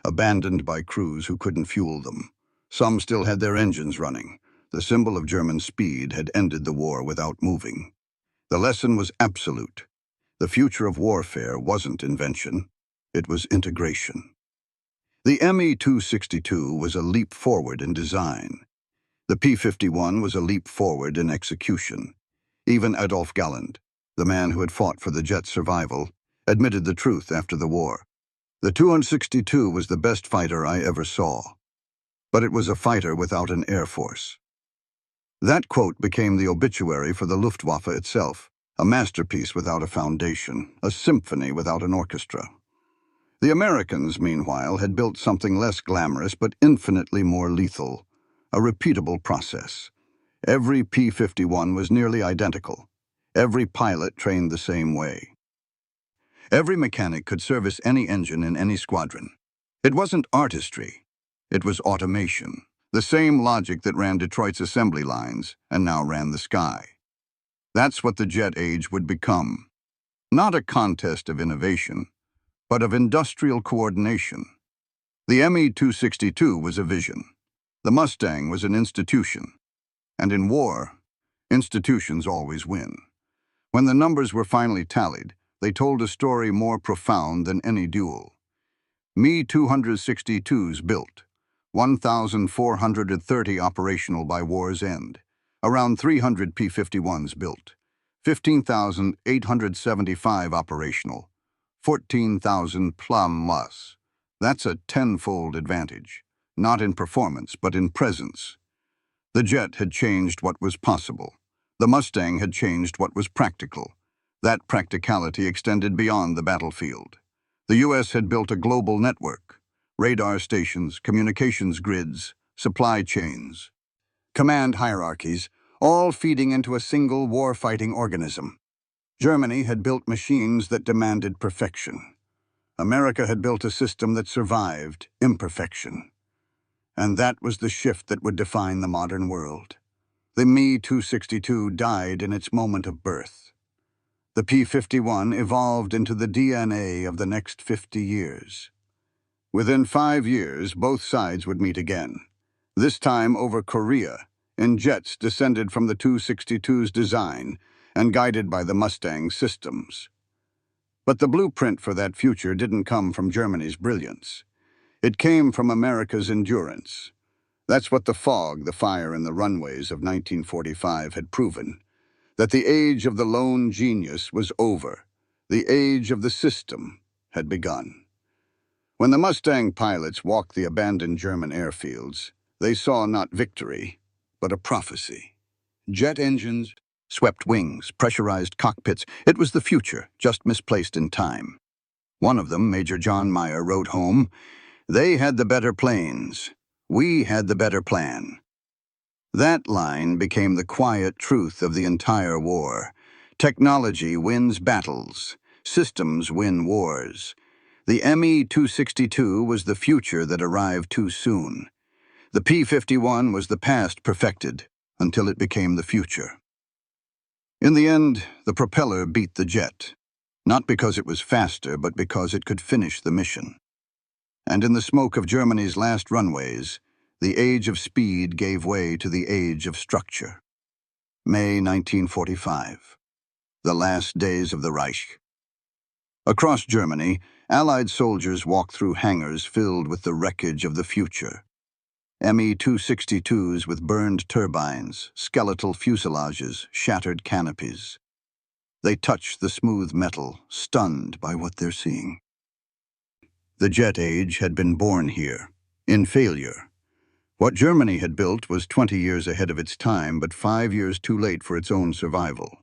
abandoned by crews who couldn't fuel them. Some still had their engines running. The symbol of German speed had ended the war without moving. The lesson was absolute. The future of warfare wasn't invention, it was integration. The Me-262 was a leap forward in design. The P-51 was a leap forward in execution. Even Adolf Galland, the man who had fought for the jet's survival, admitted the truth after the war. The 262 was the best fighter I ever saw, but it was a fighter without an air force. That quote became the obituary for the Luftwaffe itself, a masterpiece without a foundation, a symphony without an orchestra. The Americans, meanwhile, had built something less glamorous but infinitely more lethal, a repeatable process. Every P-51 was nearly identical. Every pilot trained the same way. Every mechanic could service any engine in any squadron. It wasn't artistry. It was automation, the same logic that ran Detroit's assembly lines and now ran the sky. That's what the jet age would become. Not a contest of innovation, but of industrial coordination. The Me-262 was a vision. The Mustang was an institution. And in war, institutions always win. When the numbers were finally tallied, they told a story more profound than any duel. Me-262s built, 1,430 operational by war's end, around 300 P-51s built, 15,875 operational, 14,000 plus. That's a tenfold advantage, not in performance, but in presence. The jet had changed what was possible. The Mustang had changed what was practical. That practicality extended beyond the battlefield. The U.S. had built a global network, radar stations, communications grids, supply chains, command hierarchies, all feeding into a single war-fighting organism. Germany had built machines that demanded perfection. America had built a system that survived imperfection. And that was the shift that would define the modern world. The Me-262 died in its moment of birth. The P-51 evolved into the DNA of the next 50 years. Within 5 years, both sides would meet again, this time over Korea, in jets descended from the 262's design and guided by the Mustang systems. But the blueprint for that future didn't come from Germany's brilliance. It came from America's endurance. That's what the fog, the fire, and the runways of 1945 had proven. That the age of the lone genius was over. The age of the system had begun. When the Mustang pilots walked the abandoned German airfields, they saw not victory, but a prophecy. Jet engines, swept wings, pressurized cockpits. It was the future, just misplaced in time. One of them, Major John Meyer, wrote home, "They had the better planes. We had the better plan." That line became the quiet truth of the entire war. Technology wins battles. Systems win wars. The Me-262 was the future that arrived too soon. The P-51 was the past perfected until it became the future. In the end, the propeller beat the jet, not because it was faster, but because it could finish the mission. And in the smoke of Germany's last runways, the age of speed gave way to the age of structure. May 1945, the last days of the Reich. Across Germany, Allied soldiers walked through hangars filled with the wreckage of the future. Me-262s with burned turbines, skeletal fuselages, shattered canopies. They touch the smooth metal, stunned by what they're seeing. The jet age had been born here, in failure. What Germany had built was 20 years ahead of its time, but 5 years too late for its own survival.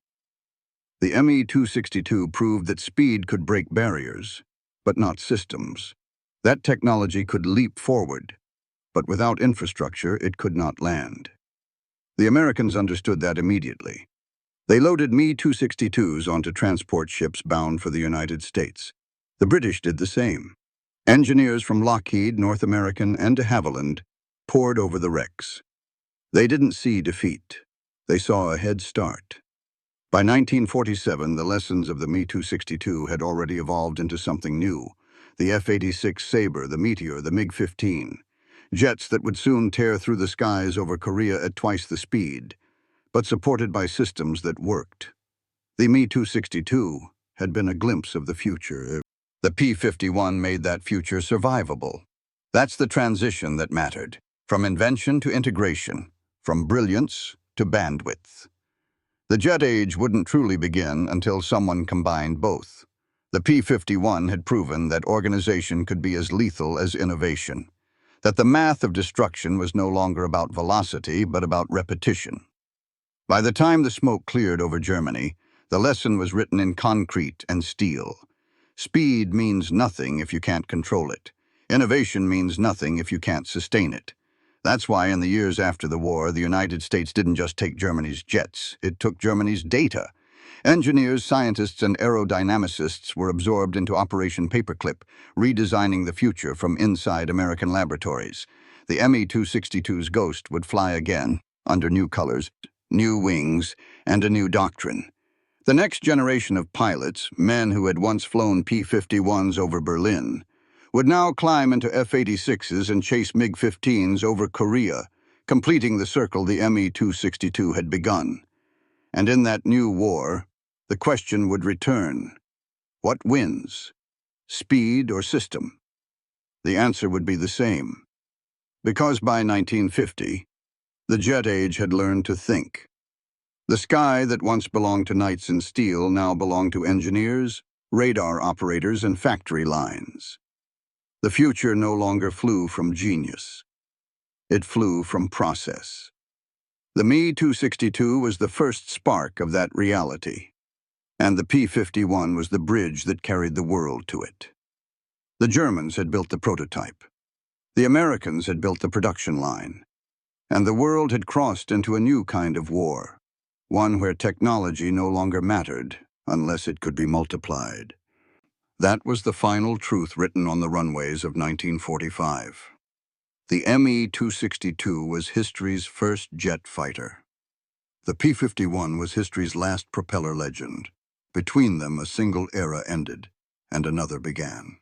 The Me-262 proved that speed could break barriers, but not systems. That technology could leap forward, but without infrastructure, it could not land. The Americans understood that immediately. They loaded Me-262s onto transport ships bound for the United States. The British did the same. Engineers from Lockheed, North American, and de Havilland poured over the wrecks. They didn't see defeat. They saw a head start. By 1947, the lessons of the Me-262 had already evolved into something new. The F-86 Sabre, the Meteor, the MiG-15. Jets that would soon tear through the skies over Korea at twice the speed, but supported by systems that worked. The Me-262 had been a glimpse of the future. The P-51 made that future survivable. That's the transition that mattered, from invention to integration, from brilliance to bandwidth. The jet age wouldn't truly begin until someone combined both. The P-51 had proven that organization could be as lethal as innovation, that the math of destruction was no longer about velocity, but about repetition. By the time the smoke cleared over Germany, the lesson was written in concrete and steel. Speed means nothing if you can't control it. Innovation means nothing if you can't sustain it. That's why in the years after the war, the United States didn't just take Germany's jets, it took Germany's data. Engineers, scientists, and aerodynamicists were absorbed into Operation Paperclip, redesigning the future from inside American laboratories. The Me-262's Ghost would fly again, under new colors, new wings, and a new doctrine. The next generation of pilots, men who had once flown P-51s over Berlin, would now climb into F-86s and chase MiG-15s over Korea, completing the circle the Me-262 had begun. And in that new war, the question would return: what wins? Speed or system? The answer would be the same. Because by 1950, the jet age had learned to think. The sky that once belonged to knights in steel now belonged to engineers, radar operators, and factory lines. The future no longer flew from genius. It flew from process. The Me-262 was the first spark of that reality, and the P-51 was the bridge that carried the world to it. The Germans had built the prototype. The Americans had built the production line. And the world had crossed into a new kind of war, one where technology no longer mattered unless it could be multiplied. That was the final truth written on the runways of 1945. The Me-262 was history's first jet fighter. The P-51 was history's last propeller legend. Between them, a single era ended, and another began.